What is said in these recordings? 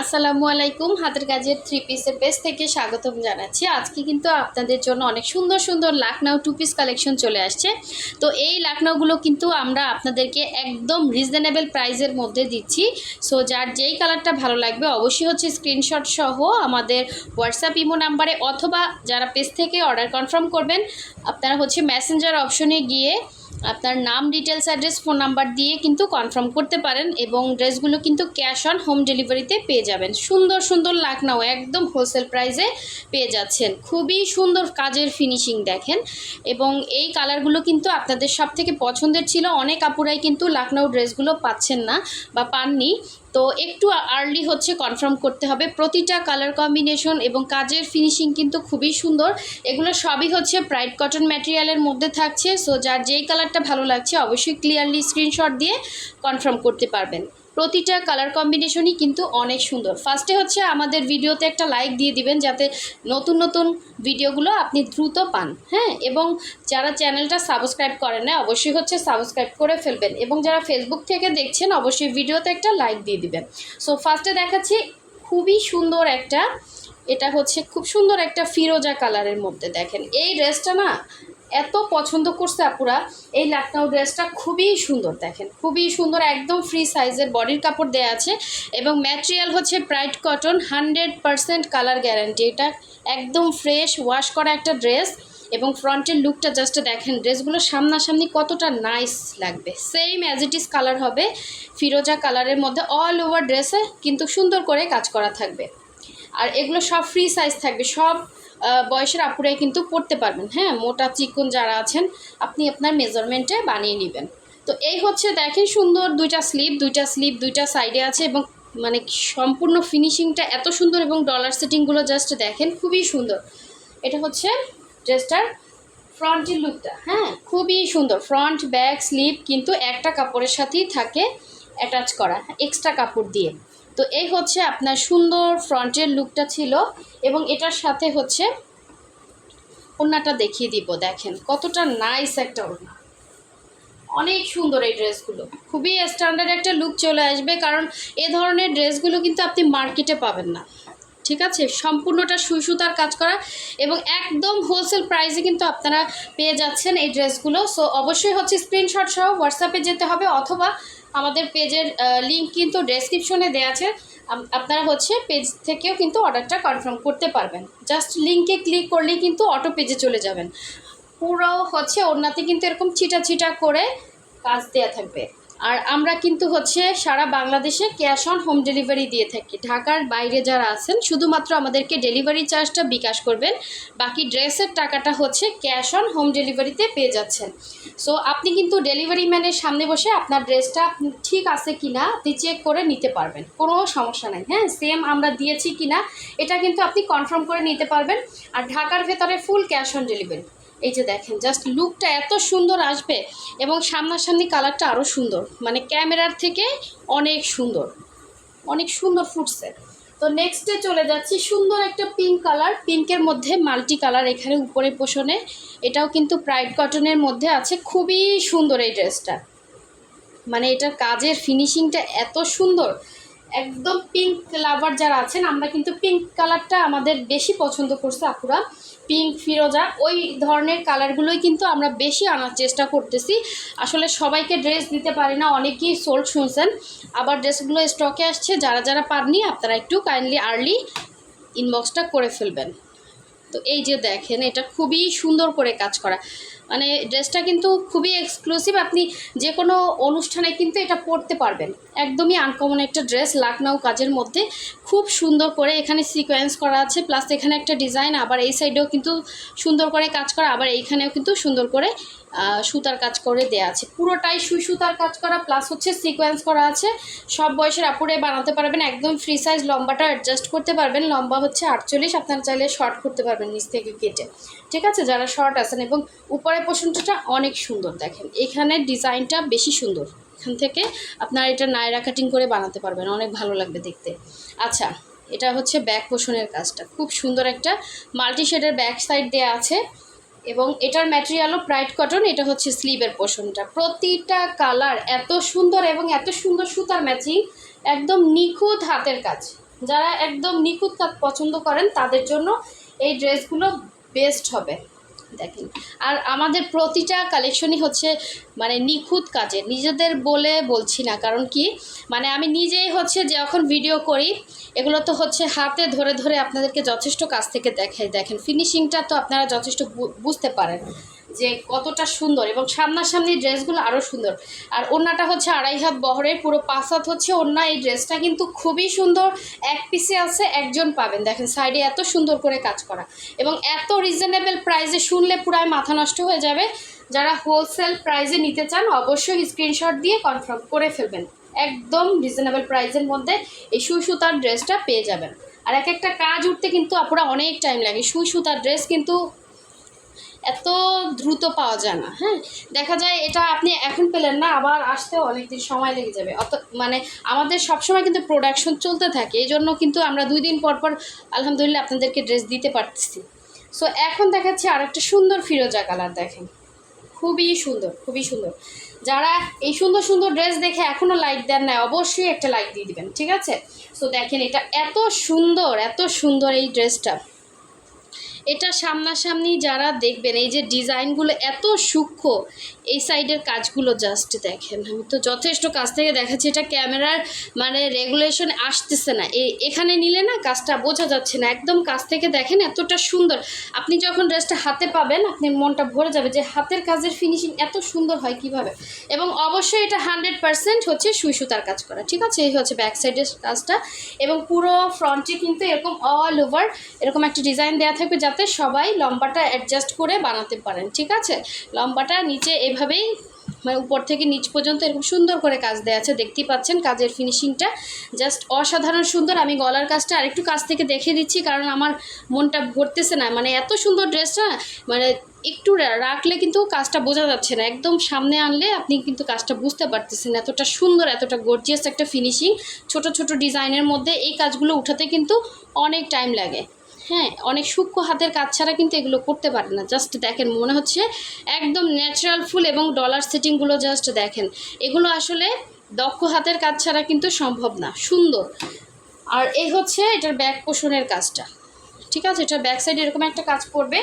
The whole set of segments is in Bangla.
আসসালামু আলাইকুম। হাতের কাজের থ্রি পিসের পেজ থেকে স্বাগতম জানাচ্ছি। আজকে কিন্তু আপনাদের জন্য অনেক সুন্দর সুন্দর লাখনৌ টু পিস কালেকশন চলে আসছে। তো এই লাখনৌগুলো কিন্তু আমরা আপনাদেরকে একদম রিজনেবল প্রাইসের মধ্যে দিচ্ছি। সো যার যেই কালারটা ভালো লাগবে অবশ্যই হচ্ছে স্ক্রিনশট সহ আমাদের হোয়াটসঅ্যাপ ইমো নাম্বারে অথবা যারা পেজ থেকে অর্ডার কনফার্ম করবেন আপনারা হচ্ছে মেসেঞ্জার অপশনে গিয়ে আপনার নাম, ডিটেলস, অ্যাড্রেস, ফোন নাম্বার দিয়ে কিন্তু কনফার্ম করতে পারেন এবং ড্রেসগুলো কিন্তু ক্যাশ অন হোম ডেলিভারিতে পেয়ে যাবেন। সুন্দর সুন্দর লাখনৌ একদম হোলসেল প্রাইসে পেয়ে যাচ্ছেন। খুবই সুন্দর কাজের ফিনিশিং দেখেন এবং এই কালারগুলো কিন্তু আপনাদের সব থেকে পছন্দের ছিল। অনেক আপুরাই কিন্তু লাখনৌ ড্রেসগুলো পাচ্ছেন না বা পাননি, তো একটু আর্লি হচ্ছে কনফার্ম করতে হবে। প্রতিটা কালার কম্বিনেশন এবং কাজের ফিনিশিং কিন্তু খুবই সুন্দর। এগুলো সবই হচ্ছে ব্রাইট কটন ম্যাটেরিয়ালের মধ্যে থাকছে। সো যার যেই কালারটা ভালো লাগছে অবশ্যই ক্লিয়ারলি স্ক্রিনশট দিয়ে কনফার্ম করতে পারবেন। প্রতিটা কালার কম্বিনেশনই কিন্তু অনেক সুন্দর। ফার্স্টে হচ্ছে আমাদের ভিডিওতে একটা লাইক দিয়ে দিবেন যাতে নতুন নতুন ভিডিওগুলো আপনি দ্রুত পান, হ্যাঁ। এবং যারা চ্যানেলটা সাবস্ক্রাইব করেন না অবশ্যই হচ্ছে সাবস্ক্রাইব করে ফেলবেন এবং যারা ফেসবুক থেকে দেখছেন অবশ্যই ভিডিওতে একটা লাইক দিয়ে দিবেন। সো ফার্স্টে দেখাচ্ছি খুবই সুন্দর একটা, এটা হচ্ছে খুব সুন্দর একটা ফিরোজা কালারের মধ্যে। দেখেন এই ড্রেসটা না এত পছন্দ করছে আপুরা। এই লাখনৌ ড্রেসটা খুবই সুন্দর, দেখেন খুবই সুন্দর, একদম ফ্রি সাইজের বডির কাপড় দেওয়া আছে এবং ম্যাটেরিয়াল হচ্ছে ব্রাইট কটন, 100% কালার গ্যারান্টি। এটা একদম ফ্রেশ ওয়াশ করা একটা ড্রেস এবং ফ্রন্টের লুকটা জাস্ট দেখেন, ড্রেসগুলো সামনাসামনি কতটা নাইস লাগবে। Same as it is colour হবে, ফিরোজা কালারের মধ্যে অল ওভার ড্রেসে কিন্তু সুন্দর করে কাজ করা থাকবে। আর এগুলো সব ফ্রি সাইজ থাকবে, সব বয়সের আপুরাই কিন্তু পরতে পারবেন, হ্যাঁ। মোটা চিকন যারা আছেন আপনি আপনার মেজারমেন্টে বানিয়ে নেবেন। তো এই হচ্ছে দেখেন সুন্দর দুইটা স্লিভ দুইটা সাইডে আছে এবং মানে সম্পূর্ণ ফিনিশিংটা এত সুন্দর এবং ডলার সেটিংগুলো জাস্ট দেখেন খুবই সুন্দর। এটা হচ্ছে ড্রেসটার ফ্রন্টের লুকটা, হ্যাঁ খুবই সুন্দর। ফ্রন্ট ব্যাক স্লিভ কিন্তু একটা কাপড়ের সাথেই থাকে অ্যাটাচ করা এক্সট্রা কাপড় দিয়ে। তো এই হচ্ছে আপনার সুন্দর ফ্রন্টের লুকটা ছিল এবং এটার সাথে হচ্ছে ওড়নাটা দেখিয়ে দিব। দেখেন কতটা নাইস একটা ওড়না, অনেক সুন্দর। এই ড্রেসগুলো খুবই স্ট্যান্ডার্ড একটা লুক চলে আসবে, কারণ এ ধরনের ড্রেসগুলো কিন্তু আপনি মার্কেটে পাবেন না, ঠিক আছে। সম্পূর্ণটা সুই সুতার কাজ করা এবং একদম হোলসেল প্রাইসে কিন্তু আপনারা পেয়ে যাচ্ছেন এই ড্রেসগুলো। সো অবশ্যই হচ্ছে স্ক্রিনশট সহ হোয়াটসঅ্যাপে যেতে হবে অথবা আমাদের পেজের লিঙ্ক কিন্তু ডেসক্রিপশনে দেওয়া আছে, আপনারা হচ্ছে পেজ থেকেও কিন্তু অর্ডারটা কনফার্ম করতে পারবেন। জাস্ট লিঙ্কে ক্লিক করলেই কিন্তু অটো পেজে চলে যাবেন। পুরো হচ্ছে ওড়নাতে কিন্তু এরকম ছিটা ছিটা করে কাজ দেওয়া থাকবে। আর আমরা কিন্তু হচ্ছে সারা বাংলাদেশে ক্যাশ অন হোম ডেলিভারি দিয়ে থাকি। ঢাকার বাইরে যারা আছেন শুধুমাত্র আমাদেরকে ডেলিভারি চার্জটা বিকাশ করবেন, বাকি ড্রেসের টাকাটা হচ্ছে ক্যাশ অন হোম ডেলিভারিতে পেয়ে যাচ্ছেন। সো আপনি কিন্তু ডেলিভারি ম্যানের সামনে বসে আপনার ড্রেসটা ঠিক আছে কি না আপনি চেক করে নিতে পারবেন, কোনো সমস্যা নেই, হ্যাঁ। সেম আমরা দিয়েছি কি না এটা কিন্তু আপনি কনফার্ম করে নিতে পারবেন। আর ঢাকার ভেতরে ফুল ক্যাশ অন ডেলিভারি। এই যে দেখেন জাস্ট লুকটা এত সুন্দর আসবে এবং সামনাসামনি কালারটা আরও সুন্দর, মানে ক্যামেরার থেকে অনেক সুন্দর, অনেক সুন্দর ফুটছে। তো নেক্সটে চলে যাচ্ছি সুন্দর একটা পিঙ্ক কালার, পিঙ্কের মধ্যে মাল্টি কালার এখানে উপরে পোষণে, এটাও কিন্তু ব্রাইট কটনের মধ্যে আছে। খুবই সুন্দর এই ড্রেসটা, মানে এটার কাজের ফিনিশিংটা এত সুন্দর। একদম পিঙ্ক লাভার যারা আছেন, আমরা কিন্তু পিঙ্ক কালারটা আমাদের বেশি পছন্দ করছে আপুরা। পিঙ্ক ফিরোজা ওই ধরনের কালারগুলোই কিন্তু আমরা বেশি আনার চেষ্টা করতেছি। আসলে সবাইকে ড্রেস দিতে পারি না, অনেকেই সোল্ড শুনছেন, আবার ড্রেসগুলো স্টকে আসছে। যারা যারা পাননি আপনারা একটু কাইন্ডলি আর্লি ইনবক্সটা করে ফেলবেন। তো এই যে দেখেন এটা খুবই সুন্দর করে কাজ করা, মানে ড্রেসটা কিন্তু খুবই এক্সক্লুসিভ। আপনি যে কোনো অনুষ্ঠানে কিন্তু এটা পরতে পারবেন। একদমই আনকমন একটা ড্রেস লাখনৌ কাজের মধ্যে, খুব সুন্দর করে এখানে সিকোয়েন্স করা আছে, প্লাস এখানে একটা ডিজাইন, আবার এই সাইডেও কিন্তু সুন্দর করে কাজ করা, আবার এইখানেও কিন্তু সুন্দর করে সুতার কাজ করে দেয়া আছে। পুরোটাই সুই সুতার কাজ করা প্লাস হচ্ছে সিকোয়েন্স করা আছে। সব বয়সের আপুরে বানাতে পারবেন, একদম ফ্রি সাইজ। লম্বাটা অ্যাডজাস্ট করতে পারবেন, লম্বা হচ্ছে 48, আপনারা চাইলে শর্ট করতে পারবেন নিচ থেকে কেটে, ঠিক আছে যারা শর্ট আছেন। এবং উপরের পোর্শনটা অনেক সুন্দর, দেখেন এখানে ডিজাইনটা বেশি সুন্দর, এখান থেকে আপনারা এটা নায়রা কাটিং করে বানাতে পারবেন, অনেক ভালো লাগবে দেখতে। আচ্ছা, এটা হচ্ছে ব্যাক পোর্শনের কাজটা, খুব সুন্দর একটা মাল্টি শেডের ব্যাক সাইড দেওয়া আছে এবং এটার ম্যাটেরিয়ালও ব্রাইট কটন। এটা হচ্ছে স্লিভের পোর্শনটা, প্রতিটা কালার এত সুন্দর এবং এত সুন্দর সুতার ম্যাচিং, একদম নিখুঁত হাতের কাজ, যারা একদম নিখুঁত কাজ পছন্দ করেন তাদের জন্য এই ড্রেসগুলো বেস্ট হবে। দেখেন, আর আমাদের প্রতিটা কালেকশনই হচ্ছে মানে নিখুঁত কাজের, নিজেদের বলে বলছি না, কারণ কি মানে আমি নিজেই হচ্ছে যখন ভিডিও করি এগুলো তো হচ্ছে হাতে ধরে ধরে আপনাদেরকে যথেষ্ট কাছ থেকে দেখাই। দেখেন ফিনিশিংটা তো আপনারা যথেষ্ট বুঝতে পারেন যে কতটা সুন্দর, এবং সামনাসামনি ড্রেসগুলো আরও সুন্দর। আর ওড়নাটা হচ্ছে 2.5 হাত বহরের, পুরো 5 হাত হচ্ছে ওড়না। এই ড্রেসটা কিন্তু খুবই সুন্দর, এক পিসে আছে একজন পাবেন। দেখেন সাইডে এত সুন্দর করে কাজ করা এবং এত রিজনেবল প্রাইসে, শুনলে পুরাই মাথা নষ্ট হয়ে যাবে। যারা হোলসেল প্রাইসে নিতে চান অবশ্যই স্ক্রিনশট দিয়ে কনফার্ম করে ফেলবেন। একদম রিজনেবল প্রাইসের মধ্যে এই সুই সুতার ড্রেসটা পেয়ে যাবেন। আর এক একটা কাজ উঠতে কিন্তু আপুরা অনেক টাইম লাগে, সুই সুতার ড্রেস কিন্তু এত দ্রুত পাওয়া যায় না। হ্যাঁ, দেখা যায় এটা আপনি এখন পেলেন না, আবার আসতেও অনেক দিন সময় লেগে যাবে। মানে আমাদের সবসময় কিন্তু প্রোডাকশন চলতে থাকে, এই জন্য কিন্তু আমরা 2 দিন পর পর আলহামদুলিল্লাহ আপনাদেরকে ড্রেস দিতে পারতেছি। সো এখন দেখাচ্ছি আর একটা সুন্দর ফিরোজা কালার। দেখেন খুবই সুন্দর, খুবই সুন্দর। যারা এই সুন্দর সুন্দর ড্রেস দেখে এখনও লাইক দেন না, অবশ্যই একটা লাইক দিয়ে দিবেন, ঠিক আছে? সো দেখেন এটা এত সুন্দর, এত সুন্দর এই ড্রেসটা। এটা সামনাসামনি যারা দেখবেন এই যে ডিজাইনগুলো এত সূক্ষ্ম, এই সাইডের কাজগুলো জাস্ট দেখেন। আমি তো যথেষ্ট কাছ থেকে দেখাচ্ছি, এটা ক্যামেরার মানে রেগুলেশন আসতেছে না, এখানে নিলে না কাজটা বোঝা যাচ্ছে না। একদম কাছ থেকে দেখেন এতটা সুন্দর। আপনি যখন ড্রেসটা হাতে পাবেন আপনি মনটা ভরে যাবে যে হাতের কাজের ফিনিশিং এত সুন্দর হয় কিভাবে। এবং অবশ্যই এটা 100% হচ্ছে সুই সুতার কাজ করা, ঠিক আছে? এই হচ্ছে ব্যাক সাইডের কাজটা, এবং পুরো ফ্রন্টে কিন্তু এরকম অল ওভার এরকম একটা ডিজাইন দেওয়া থাকবে যাতে সবাই লম্বাটা অ্যাডজাস্ট করে বানাতে পারেন, ঠিক আছে? লম্বাটা নিচে এভাবেই মানে উপর থেকে নিচ পর্যন্ত এরকম সুন্দর করে কাজ দেওয়া আছে, দেখতেই পাচ্ছেন কাজের ফিনিশিংটা জাস্ট অসাধারণ সুন্দর। আমি গলার কাজটা আরেকটু কাছ থেকে দেখিয়ে দিচ্ছি কারণ আমার মনটা ভরতেছে না, মানে এত সুন্দর ড্রেসটা, মানে একটু রাখলে কিন্তু কাজটা বোঝা যাচ্ছে না, একদম সামনে আনলে আপনি কিন্তু কাজটা বুঝতে পারতেছেন। এতটা সুন্দর, এতটা গর্জিয়াস একটা ফিনিশিং, ছোট ছোট ডিজাইনের মধ্যে এই কাজগুলো উঠাতে কিন্তু অনেক টাইম লাগে। হ্যাঁ, অনেক সূক্ষ্ম হাতের কাজ ছাড়া কিন্তু এগুলো করতে পারে না। জাস্ট দেখেন মনে হচ্ছে একদম ন্যাচারাল ফুল, এবং ডলার সেটিংগুলো জাস্ট দেখেন, এগুলো আসলে দক্ষ হাতের কাজ ছাড়া কিন্তু সম্ভব না। সুন্দর। আর এই হচ্ছে এটার ব্যাক পোষণের কাজটা, ঠিক আছে? এটার ব্যাক সাইডে এরকম একটা কাজ পড়বে।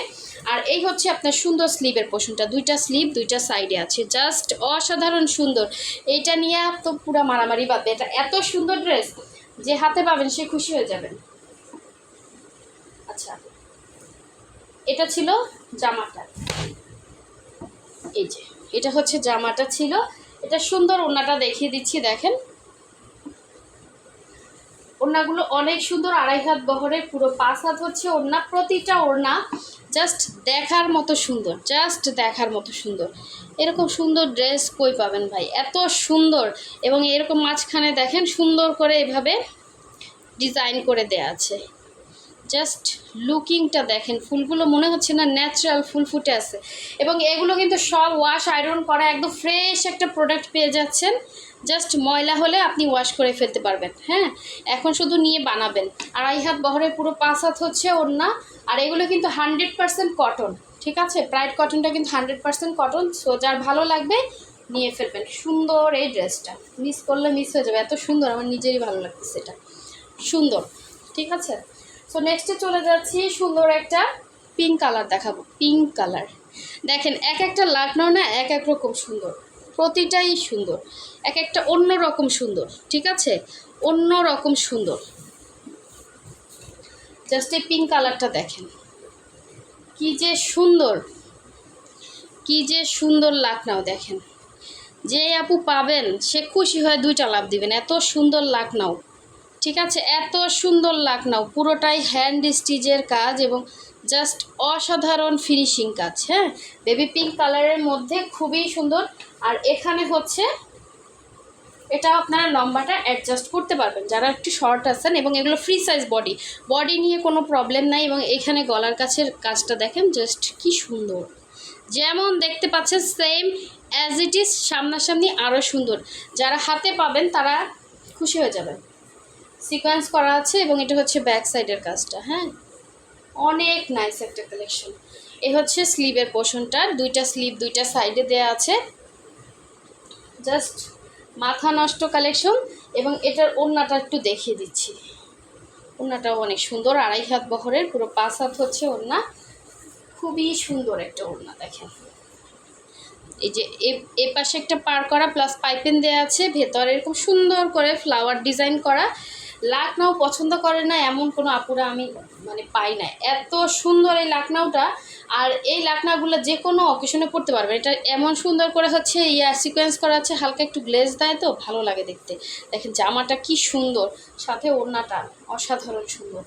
আর এই হচ্ছে আপনার সুন্দর স্লিভের পোষণটা, 2টা স্লিভ 2টা সাইডে আছে, জাস্ট অসাধারণ সুন্দর। এইটা নিয়ে তো পুরো মারামারি বাদ, এটা এত সুন্দর ড্রেস যে হাতে পাবেন সে খুশি হয়ে যাবেন। আচ্ছা, এটা ছিল জামাটা, এই যে এটা হচ্ছে জামাটা ছিল। এটা সুন্দর ওড়নাটা দেখিয়ে দিচ্ছি। দেখেন ওড়নাগুলো অনেক সুন্দর, 2.5 হাত বহরের, পুরো 5 হাত হচ্ছে ওড়না। প্রতিটা ওড়না জাস্ট দেখার মতো সুন্দর, জাস্ট দেখার মতো সুন্দর। এরকম সুন্দর ড্রেস কই পাবেন ভাই, এত সুন্দর। এবং এরকম মাঝখানে দেখেন সুন্দর করে এভাবে ডিজাইন করে দেয়া আছে, জাস্ট লুকিংটা দেখেন। ফুলগুলো মনে হচ্ছে না ন্যাচারাল ফুল ফুটে আছে, এবং এগুলো কিন্তু সব ওয়াশ আয়রন করা একদম ফ্রেশ একটা প্রোডাক্ট পেয়ে যাচ্ছেন। জাস্ট ময়লা হলে আপনি ওয়াশ করে ফেলতে পারবেন। হ্যাঁ, এখন শুধু নিয়ে বানাবেন। 2.5 হাত বহরের, পুরো 5 হাত হচ্ছে ওড়না। আর এগুলো কিন্তু 100% কটন, ঠিক আছে? প্রাইড কটনটা কিন্তু 100% কটন। সো যার ভালো লাগবে নিয়ে ফেলবেন। সুন্দর এই ড্রেসটা মিস করলে মিস হয়ে যাবে, এত সুন্দর, আমার নিজেরই ভালো লাগতেছে, এটা সুন্দর, ঠিক আছে? সো নেক্সটে চলে যাচ্ছি, সুন্দর একটা পিঙ্ক কালার দেখাবো। পিঙ্ক কালার দেখেন, এক একটা লাকনো না এক এক রকম সুন্দর, প্রতিটাই সুন্দর, এক একটা অন্য রকম সুন্দর, ঠিক আছে? অন্য রকম সুন্দর। জাস্ট এই পিঙ্ক কালারটা দেখেন কি যে সুন্দর, কি যে সুন্দর লাকনাও। দেখেন যে আপু পাবেন সে খুশি হয়ে 2টা লাভ দিবেন, এত সুন্দর লাকনাও, ঠিক আছে? এত সুন্দর লাকনাও, পুরোটাই হ্যান্ড স্টিচের কাজ এবং জাস্ট অসাধারণ ফিনিশিং কাজ। হ্যাঁ, বেবি পিঙ্ক কালারের মধ্যে খুবই সুন্দর। আর এখানে হচ্ছে এটা আপনারা লম্বাটা অ্যাডজাস্ট করতে পারবেন যারা একটু শর্ট আছেন, এবং এগুলো ফ্রি সাইজ বডি নিয়ে কোনো প্রবলেম নাই। এবং এখানে গলার কাছের কাজটা দেখেন জাস্ট কি সুন্দর, যেমন দেখতে পাচ্ছেন সেম অ্যাজ ইট ইজ, সামনাসামনি আরও সুন্দর। যারা হাতে পাবেন তারা খুশি হয়ে যাবেন। সিকোয়েন্স করা আছে, এবং এটা হচ্ছে ব্যাক সাইডের কাজটা। হ্যাঁ, অনেক নাইস একটা কালেকশন। এ হচ্ছে স্লিভের পোর্শনটা, 2টা স্লিভ 2টা সাইডে দেয়া আছে, জাস্ট মাথা নষ্ট কালেকশন। এবং এটার ওড়নাটা একটু দেখিয়ে দিচ্ছি, ওড়নাটাও অনেক সুন্দর, 2.5 হাত বহরের, পুরো 5 হাত হচ্ছে ওড়না। খুবই সুন্দর একটা ওড়না দেখেন। এই যে এ পাশে একটা পার করা প্লাস পাইপিং দেওয়া আছে, ভেতরে এরকম সুন্দর করে ফ্লাওয়ার ডিজাইন করা। লাকনাউ পছন্দ করে না এমন কোনো আপুরা আমি মানে পাই না, এত সুন্দর এই লাকনাউটা। আর এই লাকনাগুলো যে কোনো অকেশনে পরতে পারবে। এটা এমন সুন্দর করে হচ্ছে সিকোয়েন্স করা আছে, হালকা একটু গ্লেজ দেয় তো ভালো লাগে দেখতে। দেখেন জামাটা কি সুন্দর, সাথে ওড়নাটা অসাধারণ সুন্দর।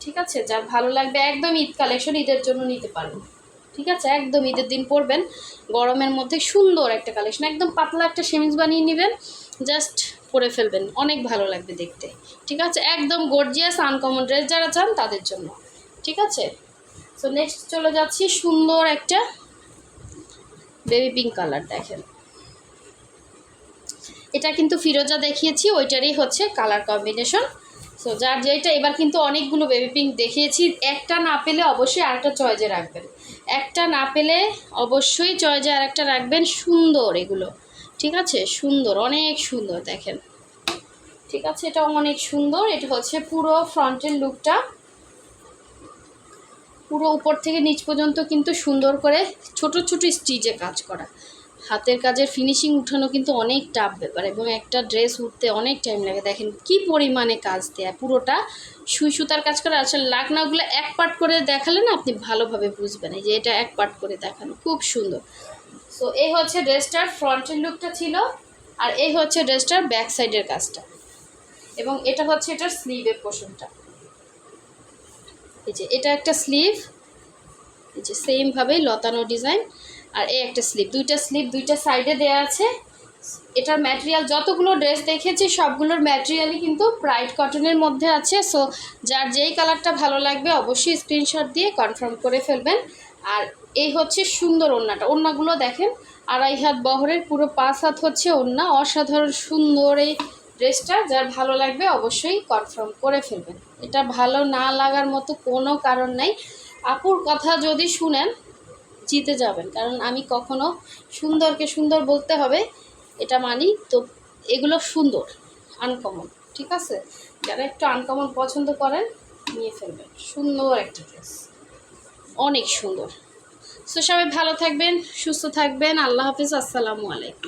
ঠিক আছে, যার ভালো লাগবে একদম ঈদ কালেকশন, ঈদের জন্য নিতে পারবেন। ঠিক আছে, একদম ঈদের দিন পরবেন, গরমের মধ্যে সুন্দর একটা কালেকশন। একদম পাতলা একটা সেমিজ বানিয়ে নেবেন, জাস্ট পরে ফেলবেন, অনেক ভালো লাগবে দেখতে। ঠিক আছে, একদম গর্জিয়াস আনকমন ড্রেস যারা চান তাদের জন্য। ঠিক আছে, সো নেক্সট চলে যাচ্ছি সুন্দর একটা বেবি পিঙ্ক কালার। দেখেন এটা কিন্তু ফিরোজা দেখিয়েছি, ওইটারই হচ্ছে কালার কম্বিনেশন। সো যার যেটা, এবার কিন্তু অনেকগুলো বেবি পিঙ্ক দেখিয়েছি, একটা না পেলে অবশ্যই আরেকটা চয়েজে রাখবেন, একটা না পেলে অবশ্যই চয়েজে আরেকটা রাখবেন। সুন্দর এগুলো, ঠিক আছে, সুন্দর, অনেক সুন্দর দেখেন। ঠিক আছে, এটা অনেক সুন্দর। এটা হচ্ছে পুরো ফ্রন্টের লুকটা, পুরো উপর থেকে নিচ পর্যন্ত কিন্তু সুন্দর করে ছোট ছোট স্টিচে কাজ করা। হাতের কাজের ফিনিশিং উঠানো কিন্তু অনেক টাফ ব্যাপার, এবং একটা ড্রেস উঠতে অনেক টাইম লাগে। দেখেন কি পরিমাণে কাজ দেয়া, পুরোটা সুই সুতার কাজ করা। আসলে লাকনাগুলো এক পার্ট করে দেখালে না আপনি ভালোভাবে বুঝবেন, এই যে এটা এক পার্ট করে দেখানো, খুব সুন্দর। সো এই হচ্ছে ড্রেসটার ফ্রন্টের লুকটা ছিল, আর এই হচ্ছে ড্রেসটার ব্যাক সাইডের কাজটা, এবং এটা হচ্ছে এটার স্লিভের পোর্শনটা। এই যে এটা একটা স্লিভ, এই যে সেমভাবেই লতানো ডিজাইন, আর এই একটা স্লিভ, দুইটা স্লিভ দুইটা সাইডে দেয়া আছে। এটার ম্যাটেরিয়াল যতগুলো ড্রেস দেখেছি সবগুলোর ম্যাটেরিয়ালই কিন্তু ব্রাইট কটনের মধ্যে আছে। সো যার যেই কালারটা ভালো লাগবে অবশ্যই স্ক্রিনশট দিয়ে কনফার্ম করে ফেলবেন। আর এই হচ্ছে সুন্দর ওড়নাটা, ওড়নাগুলো দেখেন 2.5 হাত বহরের, পুরো 5 হাত হচ্ছে ওড়না। অসাধারণ সুন্দর এই ড্রেসটা, যার ভালো লাগবে অবশ্যই কনফার্ম করে ফেলবেন। এটা ভালো না লাগার মতো কোনো কারণ নাই। আপুর কথা যদি শুনেন জিতে যাবেন, কারণ আমি কখনো সুন্দরকে সুন্দর বলতে হবে এটা মানি। তো এগুলো সুন্দর, আনকমন। ঠিক আছে, যারা একটু আনকমন পছন্দ করেন নিয়ে ফেলবেন, সুন্দর একটা ড্রেস, অনেক সুন্দর। সো সবাই ভালো থাকবেন, সুস্থ থাকবেন, আল্লাহ হাফিজ, আসসালামু আলাইকুম।